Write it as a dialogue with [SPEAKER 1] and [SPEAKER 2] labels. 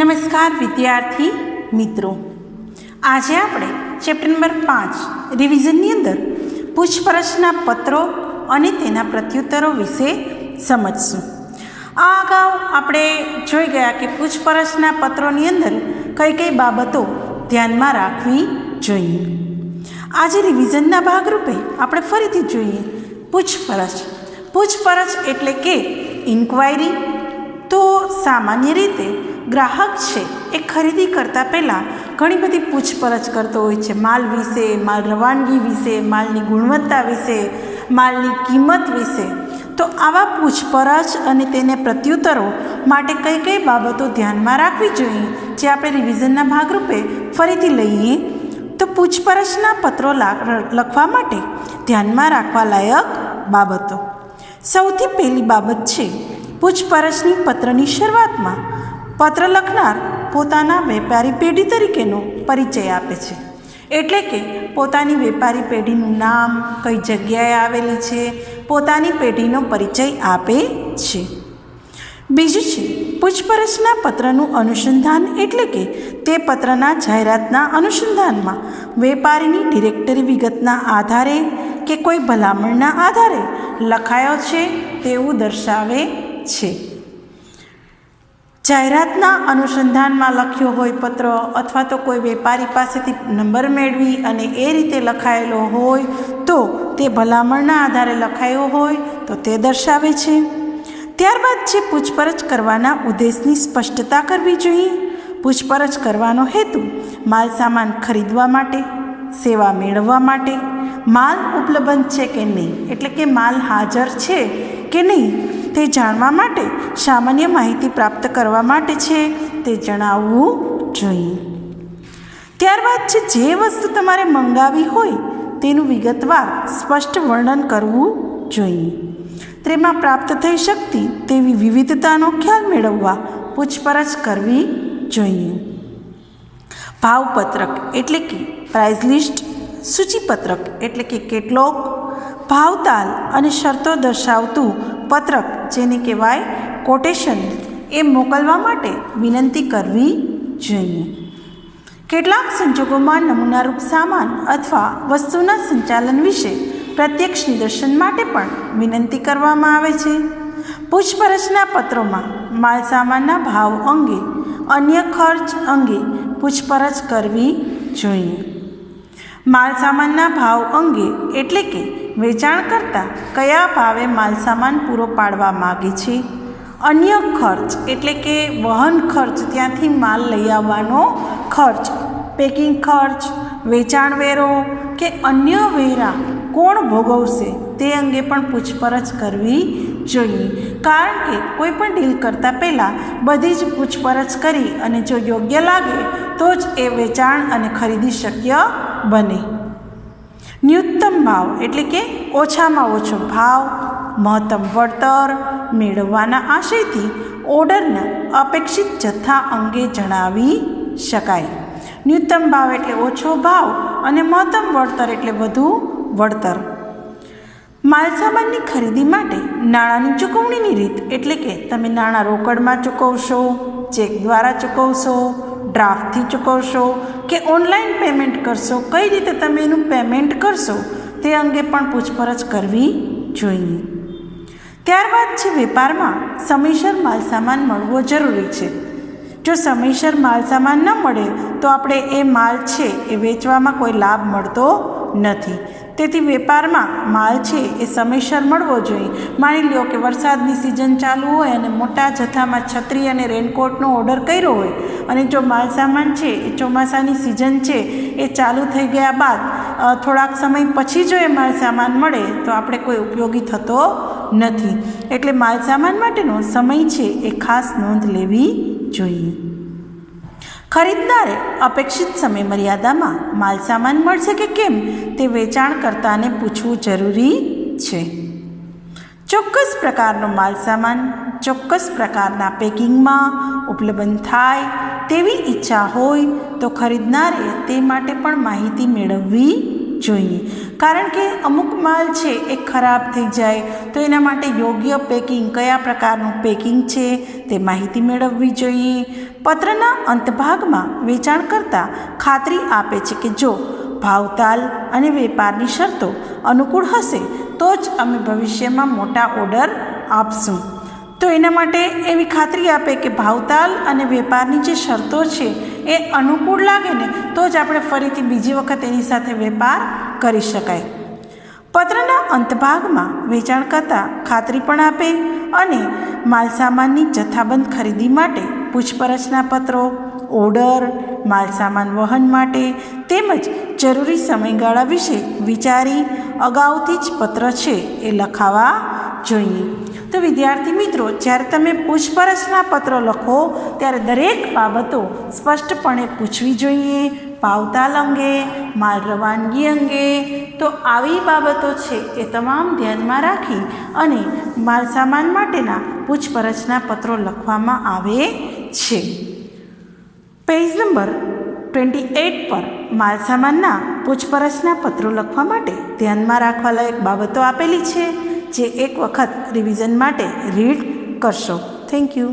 [SPEAKER 1] નમસ્કાર વિદ્યાર્થી મિત્રો, આજે આપણે ચેપ્ટર નંબર 5 રિવિઝનની અંદર પૂછપરછના પત્રો અને તેના પ્રત્યુત્તરો વિશે સમજશું. આ અગાઉ આપણે જોઈ ગયા કે પૂછપરછના પત્રોની અંદર કઈ કઈ બાબતો ધ્યાનમાં રાખવી જોઈએ. આજે રિવિઝનના ભાગરૂપે આપણે ફરીથી જોઈએ પૂછપરછ. પૂછપરછ એટલે કે ઇન્ક્વાયરી. તો સામાન્ય રીતે ગ્રાહક છે એ ખરીદી કરતાં પહેલાં ઘણી બધી પૂછપરછ કરતો હોય છે. માલ વિશે, માલ રવાનગી વિશે, માલની ગુણવત્તા વિશે, માલની કિંમત વિશે. તો આવા પૂછપરછ અને તેને પ્રત્યુત્તરો માટે કઈ કઈ બાબતો ધ્યાનમાં રાખવી જોઈએ, જે આપણે રિવિઝનના ભાગરૂપે ફરીથી લઈએ. તો પૂછપરછના પત્રો લખવા માટે ધ્યાનમાં રાખવા લાયક બાબતો. સૌથી પહેલી બાબત છે પૂછપરછની પત્રની શરૂઆતમાં પત્ર લખનાર પોતાના વેપારી પેઢી તરીકેનો પરિચય આપે છે. એટલે કે પોતાની વેપારી પેઢીનું નામ, કઈ જગ્યાએ આવેલી છે, પોતાની પેઢીનો પરિચય આપે છે. બીજું છે પૂછપરછના પત્રનું અનુસંધાન. એટલે કે તે પત્રના જાહેરાતના અનુસંધાનમાં વેપારીની ડિરેક્ટરી વિગતના આધારે કે કોઈ ભલામણના આધારે લખાયો છે તેવું દર્શાવે છે. જાહેરાતના અનુસંધાનમાં લખ્યો હોય પત્ર, અથવા તો કોઈ વેપારી પાસેથી નંબર મેળવી અને એ રીતે લખાયેલો હોય તો તે ભલામણના આધારે લખાયો હોય તો તે દર્શાવે છે. ત્યારબાદ છે પૂછપરછ કરવાના ઉદ્દેશની સ્પષ્ટતા કરવી જોઈએ. પૂછપરછ કરવાનો હેતુ માલ સામાન ખરીદવા માટે, સેવા મેળવવા માટે, માલ ઉપલબ્ધ છે કે નહીં, એટલે કે માલ હાજર છે કે નહીં તે જાણવા માટે, સામાન્ય માહિતી પ્રાપ્ત કરવા માટે છે તે જણાવવું જોઈએ. ત્યારબાદ છે જે વસ્તુ તમારે મંગાવી હોય તેનું વિગતવાર સ્પષ્ટ વર્ણન કરવું જોઈએ. તેમાં પ્રાપ્ત થઈ શકતી તેવી વિવિધતાનો ખ્યાલ મેળવવા પૂછપરછ કરવી જોઈએ. ભાવપત્રક એટલે કે પ્રાઇસ લિસ્ટ, સૂચિપત્રક એટલે કે કેટલોગ, ભાવતાલ અને શરતો દર્શાવતું પત્રક જેને કહેવાય કોટેશન એ મોકલવા માટે વિનંતી કરવી જોઈએ. કેટલાક સંજોગોમાં નમૂનારૂપ સામાન અથવા વસ્તુના સંચાલન વિશે પ્રત્યક્ષ નિદર્શન માટે પણ વિનંતી કરવામાં આવે છે. પૂછપરછના પત્રોમાં માલ સામાનના ભાવ અંગે, અન્ય ખર્ચ અંગે પૂછપરછ કરવી જોઈએ. માલ સામાનના ભાવ અંગે એટલે કે વેચાણ કરતાં કયા ભાવે માલ સામાન પૂરો પાડવા માગે છે. અન્ય ખર્ચ એટલે કે વહન ખર્ચ, ત્યાંથી માલ લઈ આવવાનો ખર્ચ, પેકિંગ ખર્ચ, વેચાણ વેરો કે અન્ય વેરા કોણ ભોગવશે તે અંગે પણ પૂછપરછ કરવી જોઈએ. કારણ કે કોઈ પણ ડીલ કરતાં પહેલાં બધી જ પૂછપરછ કરી અને જો યોગ્ય લાગે તો જ એ વેચાણ અને ખરીદી શક્ય બને. ન્યૂનતમ ભાવ એટલે કે ઓછામાં ઓછો ભાવ, મહત્તમ વળતર મેળવવાના આશયથી ઓર્ડરના અપેક્ષિત જથ્થા અંગે જણાવી શકાય. ન્યૂનતમ ભાવ એટલે ઓછો ભાવ અને મહત્તમ વળતર એટલે વધુ વળતર. માલસામાનની ખરીદી માટે નાણાંની ચૂકવણીની રીત એટલે કે તમે નાણાં રોકડમાં ચૂકવશો, ચેક દ્વારા ચૂકવશો, ડ્રાફ્ટથી ચૂકવશો કે ઓનલાઈન પેમેન્ટ કરશો, કઈ રીતે તમે એનું પેમેન્ટ કરશો તે અંગે પણ પૂછપરછ કરવી જોઈએ. ત્યારબાદ છે વેપારમાં સમયસર માલસામાન મળવો જરૂરી છે. જો સમયસર માલસામાન ન મળે તો આપણે એ માલ છે એ વેચવામાં કોઈ લાભ મળતો નથી. તેથી વેપારમાં માલ છે એ સમયસર મળવો જોઈએ. માની લો કે વરસાદની સિઝન ચાલુ હોય અને મોટા જથ્થામાં છત્રી અને રેનકોટનો ઓર્ડર કર્યો હોય અને જો માલસામાન છે એ ચોમાસાની સિઝન છે એ ચાલુ થઈ ગયા બાદ થોડાક સમય પછી જો એ માલસામાન મળે તો આપણે કોઈ ઉપયોગી થતો નથી. એટલે માલસામાન માટેનો સમય છે એ ખાસ નોંધ લેવી જોઈએ. ખરીદનારે અપેક્ષિત સમય મર્યાદામાં માલસામાન મળશે કે કેમ તે વેચાણકર્તાને પૂછવું જરૂરી છે. ચોક્કસ પ્રકારનો માલસામાન ચોક્કસ પ્રકારના પેકિંગમાં ઉપલબ્ધ થાય તેવી ઈચ્છા હોય તો ખરીદનારે તે માટે પણ માહિતી મેળવવી જોઈએ, કારણ કે અમુક માલ છે એ ખરાબ થઈ જાય તો એના માટે યોગ્ય પેકિંગ, કયા પ્રકારનું પેકિંગ છે તે માહિતી મેળવવી જોઈએ. પત્રના અંતભાગમાં વેચાણકર્તા ખાતરી આપે છે કે જો ભાવતાલ અને વેપારની શરતો અનુકૂળ હશે તો જ અમે ભવિષ્યમાં મોટા ઓર્ડર આપશું. તો એના માટે એવી ખાતરી આપે કે ભાવતાલ અને વેપારની જે શરતો છે એ અનુકૂળ લાગે ને તો જ આપણે ફરીથી બીજી વખત એની સાથે વેપાર કરી શકાય. પત્રના અંતભાગમાં વેચાણકર્તા ખાતરી પણ આપે અને માલસામાનની જથ્થાબંધ ખરીદી માટે પૂછપરછના પત્રો, ઓર્ડર, માલસામાન વહન માટે તેમજ જરૂરી સમયગાળા વિશે વિચારી અગાઉથી જ પત્ર છે એ લખાવા જોઈએ. તો વિદ્યાર્થી મિત્રો, જ્યારે તમે પૂછપરછના પત્રો લખો ત્યારે દરેક બાબતો સ્પષ્ટપણે પૂછવી જોઈએ. ભાવતાલ અંગે, માલ રવાનગી અંગે, તો આવી બાબતો છે એ તમામ ધ્યાનમાં રાખી અને માલસામાન માટેના પૂછપરછના પત્રો લખવામાં આવે છે. પેજ નંબર 28 પર માલસામાનના પૂછપરછના પત્રો લખવા માટે ધ્યાનમાં રાખવા લાયક બાબતો આપેલી છે, જે એક વખત રિવિઝન માટે રીડ કરશો. Thank you.